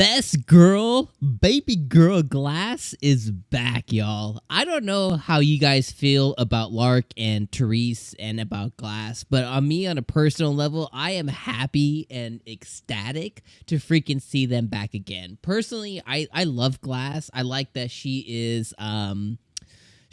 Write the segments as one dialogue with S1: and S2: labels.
S1: best girl, baby girl Glass is back, y'all. I don't know how you guys feel about Lark and Therese and about Glass, but on me, on a personal level, I am happy and ecstatic to freaking see them back again. Personally, I love Glass. I like that she is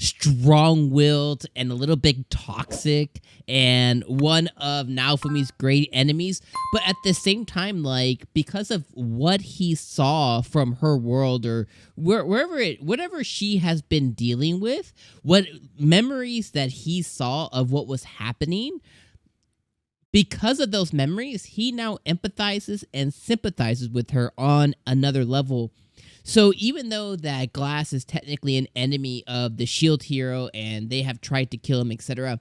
S1: strong-willed and a little bit toxic and one of Naofumi's great enemies, but at the same time, like, because of what he saw from her world or whatever she has been dealing with, what memories that he saw of what was happening, because of those memories, he now empathizes and sympathizes with her on another level. So even though that Glass is technically an enemy of the shield hero and they have tried to kill him, etc.,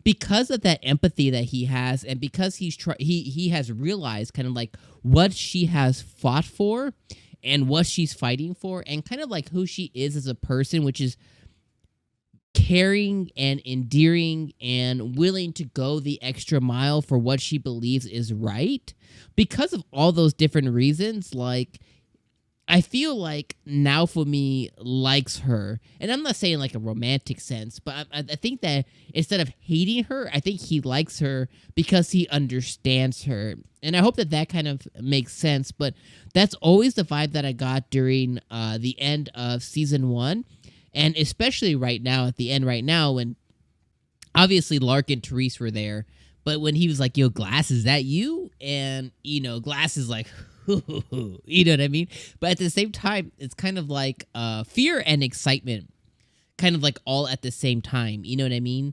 S1: because of that empathy that he has, and because he has realized kind of like what she has fought for and what she's fighting for, and kind of like who she is as a person, which is caring and endearing and willing to go the extra mile for what she believes is right. Because of all those different reasons, like, I feel like Naofumi likes her. And I'm not saying like a romantic sense, but I think that instead of hating her, I think he likes her because he understands her. And I hope that that kind of makes sense. But that's always the vibe that I got during the end of season 1. And especially right now, at the end right now, when obviously Lark and Therese were there. But when he was like, yo, Glass, is that you? And, you know, Glass is like... you know what I mean? But at the same time, it's kind of like fear and excitement, kind of like all at the same time. You know what I mean?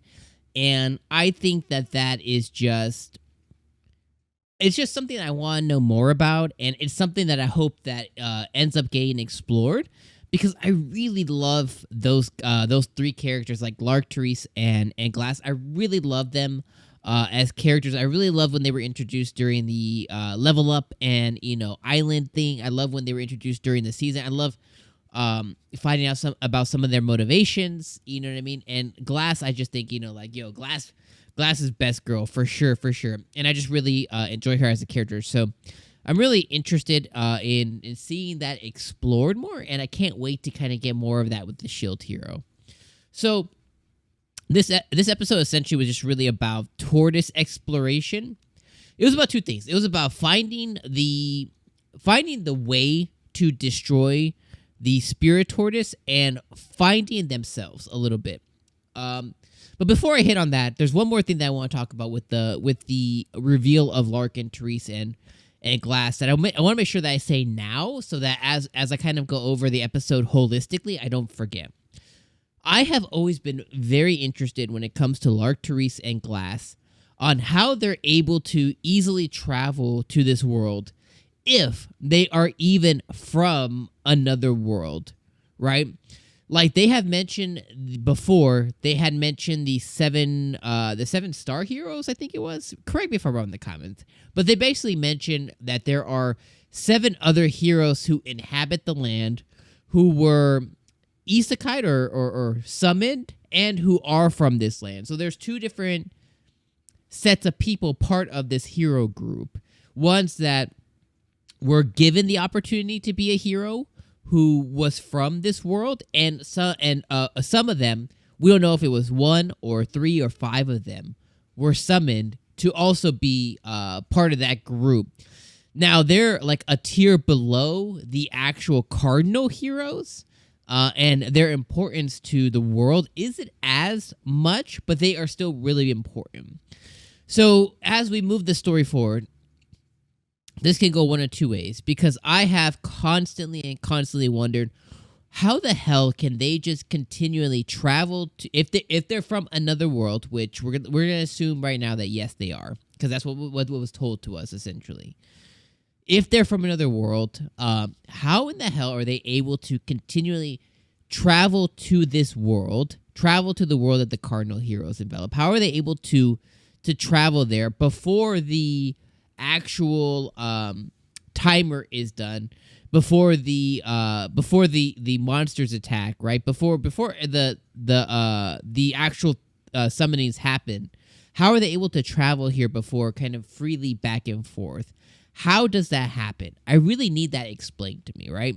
S1: And I think that that is just... it's just something I want to know more about, and it's something that I hope that ends up getting explored, because I really love those three characters, like Lark, Therese, and Glass. I really love them. As characters. I really love when they were introduced during the level up and, you know, island thing. I love when they were introduced during the season. I love finding out about some of their motivations, you know what I mean? And Glass, I just think, you know, like, yo, Glass is best girl for sure. And I just really enjoy her as a character. So I'm really interested in seeing that explored more, and I can't wait to kind of get more of that with the Shield Hero. So This episode essentially was just really about tortoise exploration. It was about two things. It was about finding the way to destroy the spirit tortoise and finding themselves a little bit. But before I hit on that, there's one more thing that I want to talk about with the reveal of Lark and Therese and Glass that I want to make sure that I say now, so that as I kind of go over the episode holistically, I don't forget. I have always been very interested when it comes to Lark, Therese, and Glass on how they're able to easily travel to this world if they are even from another world, right? Like they have mentioned before, they had mentioned the seven star heroes, I think it was. Correct me if I'm wrong in the comments. But they basically mentioned that there are 7 other heroes who inhabit the land who were isekai or summoned and who are from this land. So there's 2 different sets of people part of this hero group. Ones that were given the opportunity to be a hero who was from this world, and some of them, we don't know if it was 1 or 3 or 5 of them, were summoned to also be part of that group. Now they're like a tier below the actual cardinal heroes. And their importance to the world isn't as much, but they are still really important. So as we move the story forward, this can go one of 2 ways, because I have constantly wondered how the hell can they just continually travel to, if they're from another world, which we're gonna assume right now that yes they are, because that's what was told to us essentially. If they're from another world, how in the hell are they able to continually travel to this world, travel to the world that the Cardinal Heroes envelop? How are they able to travel there before the actual timer is done, before the monsters attack, right? Before the actual summonings happen? How are they able to travel here before kind of freely back and forth? How does that happen? I really need that explained to me, right?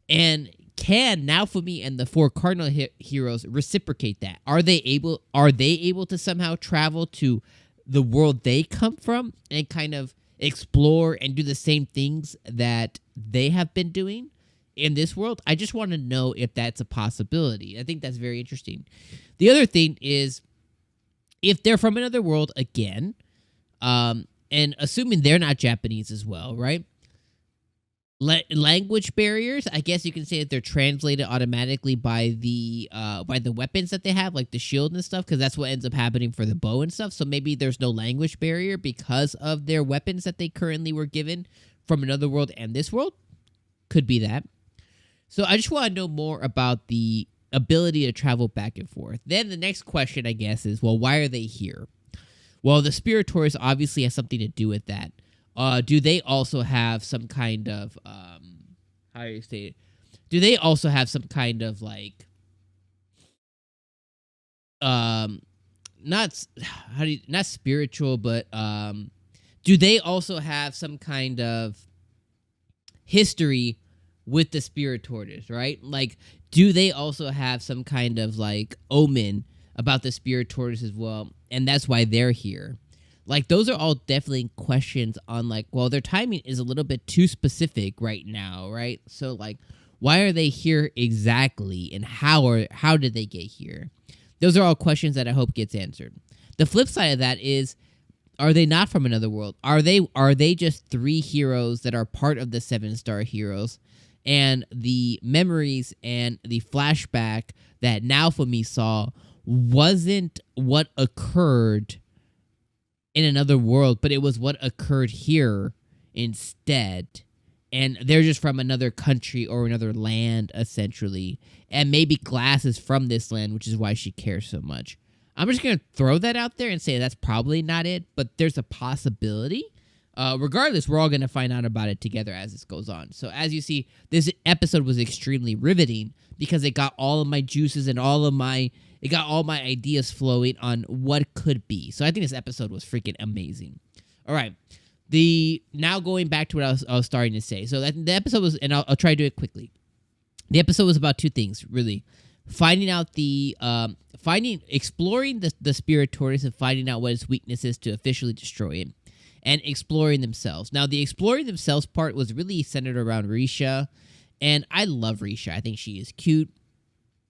S1: And can Naofumi and the four cardinal heroes reciprocate that? Are they able to somehow travel to the world they come from and kind of explore and do the same things that they have been doing in this world? I just want to know if that's a possibility. I think that's very interesting. The other thing is, if they're from another world again, and assuming they're not Japanese as well, right? Language barriers, I guess you can say that they're translated automatically by the weapons that they have, like the shield and stuff, because that's what ends up happening for the bow and stuff. So maybe there's no language barrier because of their weapons that they currently were given from another world and this world. Could be that. So I just want to know more about the ability to travel back and forth. Then the next question, I guess, is, well, why are they here? Well, the spirit tortoise obviously has something to do with that. Do they also have some kind of how do you say it? Do they also have some kind of like not spiritual, but do they also have some kind of history with the spirit tortoise, right? Like, do they also have some kind of like omen about the spirit tortoise as well? And that's why they're here. Like, those are all definitely questions on, like, well, their timing is a little bit too specific right now, right? So, like, why are they here exactly, and how did they get here? Those are all questions that I hope gets answered. The flip side of that is, are they not from another world? Are they just 3 heroes that are part of the 7-star heroes, and the memories and the flashback that Naofumi saw wasn't what occurred in another world, but it was what occurred here instead. And they're just from another country or another land, essentially. And maybe Glass is from this land, which is why she cares so much. I'm just going to throw that out there and say that's probably not it, but there's a possibility. Regardless, we're all going to find out about it together as this goes on. So as you see, this episode was extremely riveting because it got all of my juices and it got all my ideas flowing on what could be. So I think this episode was freaking amazing. All right. Now going back to what I was starting to say. So the episode was, and I'll try to do it quickly. The episode was about 2 things, really. Finding out exploring the spirit tortoise and finding out what its weakness is to officially destroy it. And exploring themselves. Now, the exploring themselves part was really centered around Risha. And I love Risha. I think she is cute.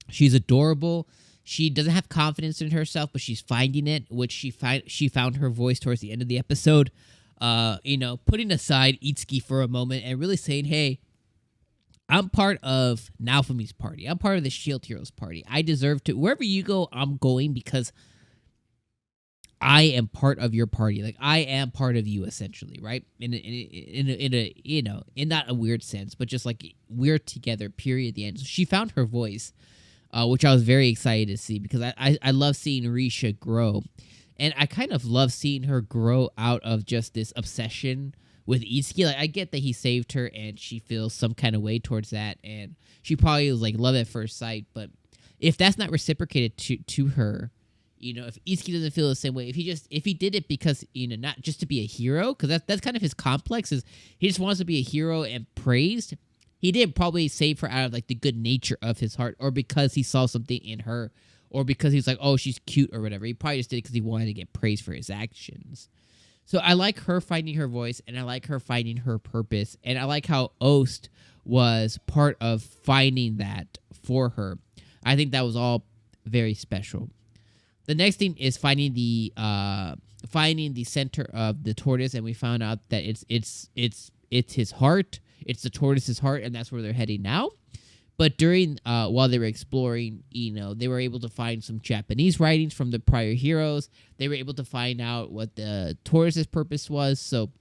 S1: She's adorable. She doesn't have confidence in herself, but she's finding it, which she found her voice towards the end of the episode. Putting aside 𝐒𝐡𝐚𝐧𝐬𝐭 for a moment and really saying, hey, I'm part of Naofumi's party. I'm part of the Shield Heroes party. I deserve to. Wherever you go, I'm going because I am part of your party. Like, I am part of you, essentially, right? In not a weird sense, but just like we're together, period, at the end. So she found her voice, which I was very excited to see because I love seeing Risha grow. And I kind of love seeing her grow out of just this obsession with 𝐒𝐡𝐚𝐧𝐬𝐭. Like, I get that he saved her and she feels some kind of way towards that. And she probably was like love at first sight. But if that's not reciprocated to her, if 𝐒𝐡𝐚𝐧𝐬𝐭 doesn't feel the same way, if he did it because, not just to be a hero, because that's kind of his complex, is he just wants to be a hero and praised. He didn't probably save her out of like the good nature of his heart, or because he saw something in her, or because he's like, oh, she's cute or whatever. He probably just did it because he wanted to get praised for his actions. So I like her finding her voice, and I like her finding her purpose, and I like how 𝐒𝐡 was part of finding that for her. I think that was all very special. The next thing is finding the center of the tortoise, and we found out that it's his heart. It's the tortoise's heart, and that's where they're heading now. But during while they were exploring, they were able to find some Japanese writings from the prior heroes. They were able to find out what the tortoise's purpose was. So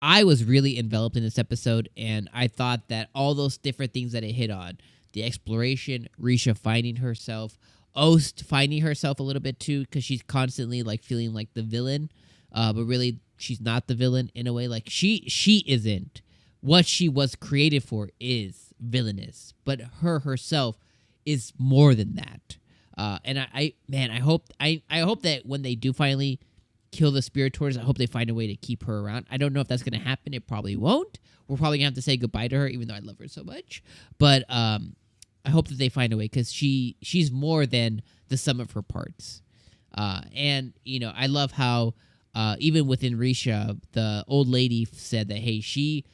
S1: I was really enveloped in this episode, and I thought that all those different things that it hit on, the exploration, Risha finding herself, 𝐒𝐡 finding herself a little bit too, because she's constantly like feeling like the villain, but really she's not the villain in a way. Like she isn't. What she was created for is villainous, but her herself is more than that. And I hope that when they do finally kill the spirit tortoise. I hope they find a way to keep her around. I don't know if that's going to happen. It probably won't. We're probably going to have to say goodbye to her, even though I love her so much. But I hope that they find a way, because she's more than the sum of her parts. And, you know, I love how even within Risha, the old lady said that, hey, she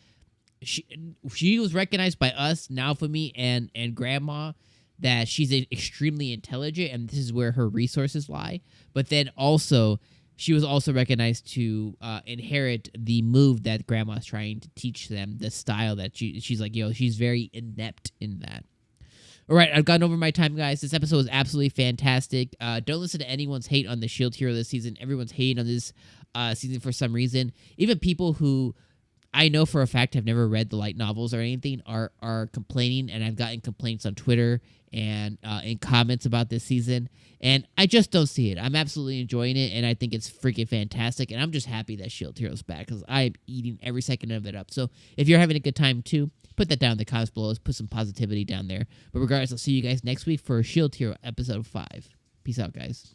S1: was recognized by us, Naofumi and Grandma, that she's extremely intelligent, and this is where her resources lie. But then also, she was also recognized to inherit the move that Grandma's trying to teach them, the style that she's like, she's very inept in that. All right, I've gone over my time, guys. This episode was absolutely fantastic. Don't listen to anyone's hate on the Shield hero this season. Everyone's hating on this season for some reason. Even people who I know for a fact have never read the light novels or anything are complaining, and I've gotten complaints on Twitter and in comments about this season, and I just don't see it. I'm absolutely enjoying it, and I think it's freaking fantastic, and I'm just happy that Shield Hero's back, because I'm eating every second of it up. So if you're having a good time too, put that down in the comments below. Let's put some positivity down there. But regardless, I'll see you guys next week for Shield Hero episode 5. Peace out, guys.